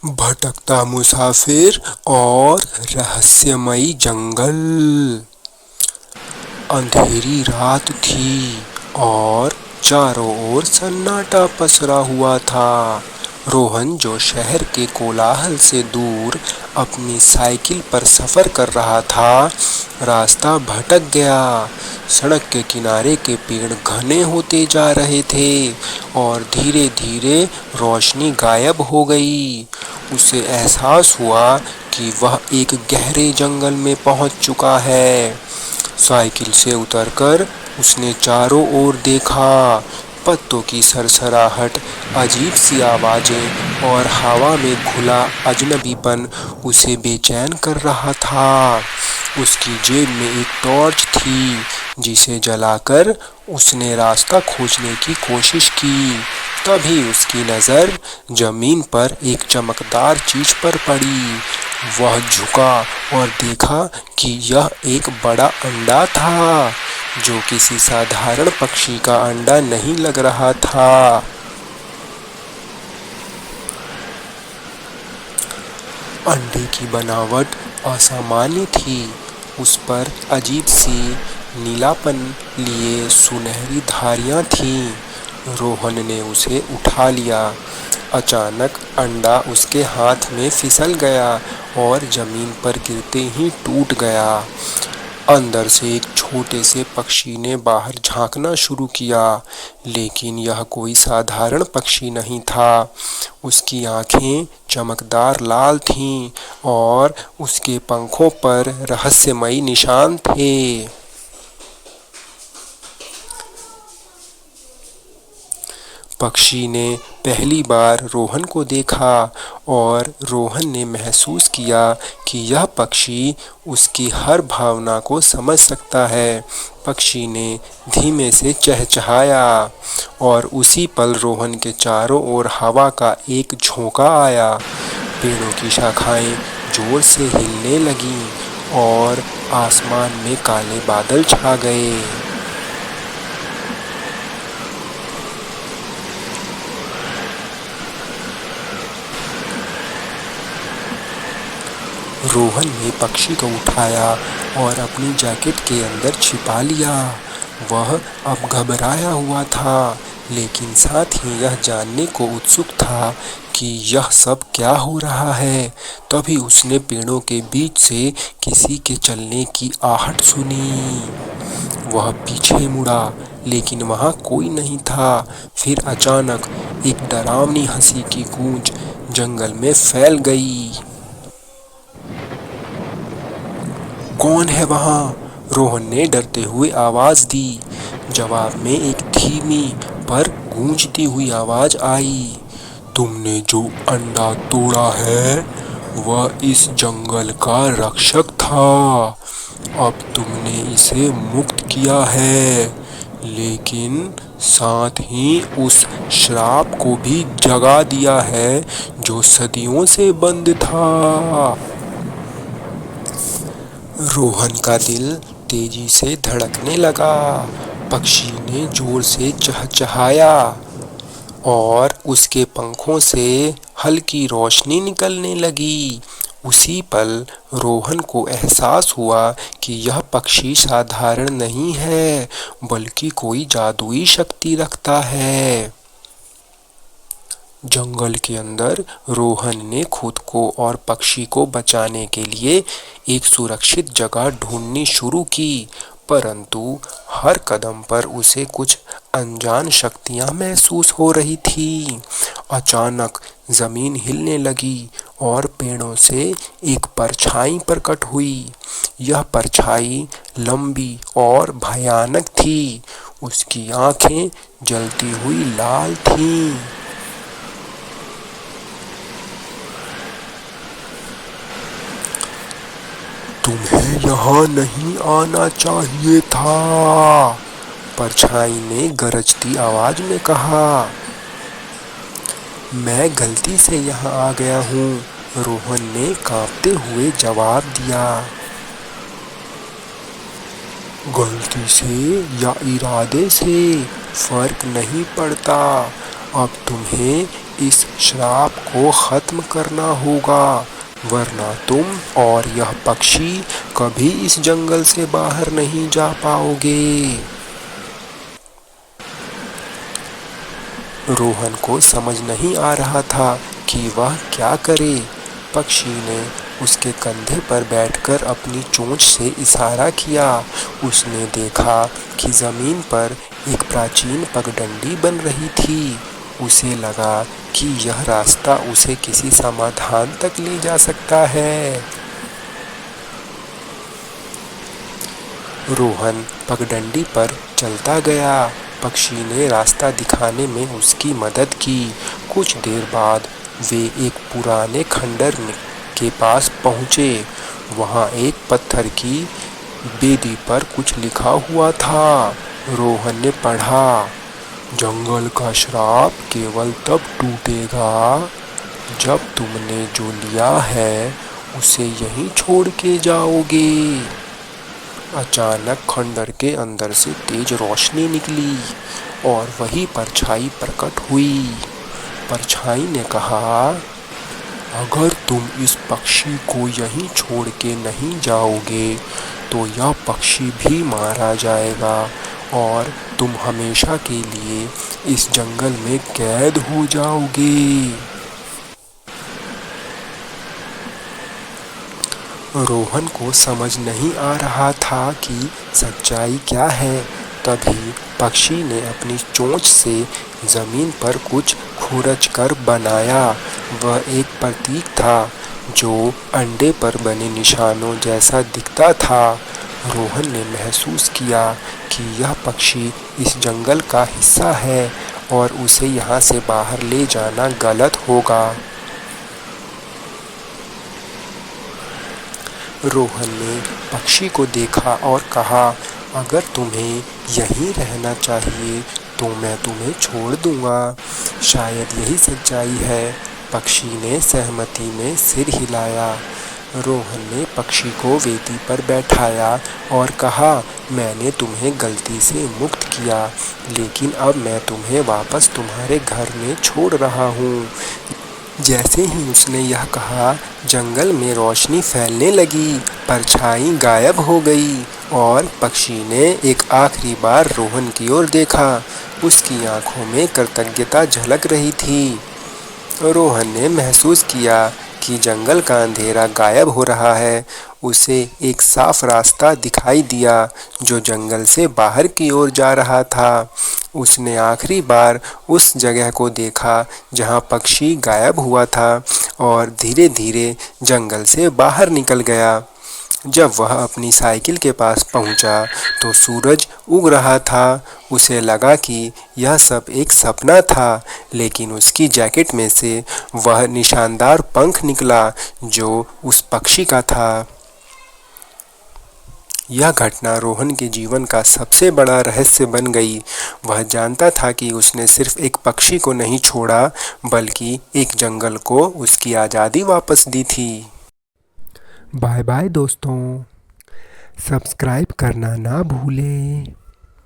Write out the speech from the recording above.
भटकता मुसाफिर और रहस्यमयी जंगल। अंधेरी रात थी और चारों ओर सन्नाटा पसरा हुआ था। रोहन, जो शहर के कोलाहल से दूर अपनी साइकिल पर सफ़र कर रहा था, रास्ता भटक गया। सड़क के किनारे के पेड़ घने होते जा रहे थे और धीरे धीरे रोशनी गायब हो गई। उसे एहसास हुआ कि वह एक गहरे जंगल में पहुंच चुका है। साइकिल से उतरकर उसने चारों ओर देखा। पत्तों की सरसराहट, अजीब सी आवाज़ें और हवा में घुला अजनबीपन उसे बेचैन कर रहा था। उसकी जेब में एक टॉर्च थी, जिसे जलाकर उसने रास्ता खोजने की कोशिश की। तभी उसकी नज़र ज़मीन पर एक चमकदार चीज़ पर पड़ी। वह झुका और देखा कि यह एक बड़ा अंडा था, जो किसी साधारण पक्षी का अंडा नहीं लग रहा था। अंडे की बनावट असामान्य थी। उस पर अजीब सी नीलापन लिए सुनहरी धारियां थीं। रोहन ने उसे उठा लिया। अचानक अंडा उसके हाथ में फिसल गया और ज़मीन पर गिरते ही टूट गया। अंदर से एक छोटे से पक्षी ने बाहर झांकना शुरू किया, लेकिन यह कोई साधारण पक्षी नहीं था। उसकी आंखें चमकदार लाल थीं और उसके पंखों पर रहस्यमयी निशान थे। पक्षी ने पहली बार रोहन को देखा और रोहन ने महसूस किया कि यह पक्षी उसकी हर भावना को समझ सकता है। पक्षी ने धीमे से चहचहाया और उसी पल रोहन के चारों ओर हवा का एक झोंका आया। पेड़ों की शाखाएं जोर से हिलने लगीं और आसमान में काले बादल छा गए। रोहन ने पक्षी को उठाया और अपनी जैकेट के अंदर छिपा लिया। वह अब घबराया हुआ था, लेकिन साथ ही यह जानने को उत्सुक था कि यह सब क्या हो रहा है। तभी उसने पेड़ों के बीच से किसी के चलने की आहट सुनी। वह पीछे मुड़ा, लेकिन वहाँ कोई नहीं था। फिर अचानक एक डरावनी हंसी की गूंज जंगल में फैल गई। कौन है वहाँ? रोहन ने डरते हुए आवाज़ दी। जवाब में एक धीमी पर गूंजती हुई आवाज़ आई। तुमने जो अंडा तोड़ा है, वह इस जंगल का रक्षक था। अब तुमने इसे मुक्त किया है, लेकिन साथ ही उस श्राप को भी जगा दिया है जो सदियों से बंद था। रोहन का दिल तेजी से धड़कने लगा। पक्षी ने जोर से चहचहाया और उसके पंखों से हल्की रोशनी निकलने लगी। उसी पल रोहन को एहसास हुआ कि यह पक्षी साधारण नहीं है, बल्कि कोई जादुई शक्ति रखता है। जंगल के अंदर रोहन ने खुद को और पक्षी को बचाने के लिए एक सुरक्षित जगह ढूंढनी शुरू की, परंतु हर कदम पर उसे कुछ अनजान शक्तियां महसूस हो रही थी। अचानक जमीन हिलने लगी और पेड़ों से एक परछाई प्रकट हुई। यह परछाई लंबी और भयानक थी। उसकी आंखें जलती हुई लाल थीं। तुम्हें यहाँ नहीं आना चाहिए था, परछाई ने गरजती आवाज में कहा। मैं गलती से यहाँ आ गया हूँ, रोहन ने कांपते हुए जवाब दिया। गलती से या इरादे से फर्क नहीं पड़ता। अब तुम्हें इस श्राप को खत्म करना होगा, वरना तुम और यह पक्षी कभी इस जंगल से बाहर नहीं जा पाओगे। रोहन को समझ नहीं आ रहा था कि वह क्या करे। पक्षी ने उसके कंधे पर बैठकर अपनी चोंच से इशारा किया। उसने देखा कि ज़मीन पर एक प्राचीन पगडंडी बन रही थी। उसे लगा कि यह रास्ता उसे किसी समाधान तक ले जा सकता है। रोहन पगडंडी पर चलता गया। पक्षी ने रास्ता दिखाने में उसकी मदद की। कुछ देर बाद वे एक पुराने खंडर के पास पहुँचे। वहाँ एक पत्थर की बेदी पर कुछ लिखा हुआ था। रोहन ने पढ़ा, जंगल का श्राप केवल तब टूटेगा जब तुमने जो लिया है उसे यहीं छोड़ के जाओगे। अचानक खंडर के अंदर से तेज रोशनी निकली और वही परछाई प्रकट हुई। परछाई ने कहा, अगर तुम इस पक्षी को यहीं छोड़ के नहीं जाओगे तो यह पक्षी भी मारा जाएगा और तुम हमेशा के लिए इस जंगल में कैद हो जाओगे। रोहन को समझ नहीं आ रहा था कि सच्चाई क्या है। तभी पक्षी ने अपनी चोंच से ज़मीन पर कुछ खुरच कर बनाया। वह एक प्रतीक था जो अंडे पर बने निशानों जैसा दिखता था। रोहन ने महसूस किया कि यह पक्षी इस जंगल का हिस्सा है और उसे यहाँ से बाहर ले जाना गलत होगा। रोहन ने पक्षी को देखा और कहा, अगर तुम्हें यहीं रहना चाहिए तो मैं तुम्हें छोड़ दूंगा। शायद यही सच्चाई है। पक्षी ने सहमति में सिर हिलाया। रोहन ने पक्षी को वेदी पर बैठाया और कहा, मैंने तुम्हें गलती से मुक्त किया, लेकिन अब मैं तुम्हें वापस तुम्हारे घर में छोड़ रहा हूँ। जैसे ही उसने यह कहा, जंगल में रोशनी फैलने लगी, परछाई गायब हो गई और पक्षी ने एक आखिरी बार रोहन की ओर देखा। उसकी आंखों में कृतज्ञता झलक रही थी। रोहन ने महसूस किया कि जंगल का अंधेरा गायब हो रहा है। उसे एक साफ रास्ता दिखाई दिया जो जंगल से बाहर की ओर जा रहा था। उसने आखिरी बार उस जगह को देखा जहां पक्षी गायब हुआ था और धीरे धीरे जंगल से बाहर निकल गया। जब वह अपनी साइकिल के पास पहुंचा तो सूरज उग रहा था। उसे लगा कि यह सब एक सपना था, लेकिन उसकी जैकेट में से वह निशानदार पंख निकला जो उस पक्षी का था। यह घटना रोहन के जीवन का सबसे बड़ा रहस्य बन गई। वह जानता था कि उसने सिर्फ एक पक्षी को नहीं छोड़ा, बल्कि एक जंगल को उसकी आज़ादी वापस दी थी। बाय बाय दोस्तों, सब्सक्राइब करना ना भूलें।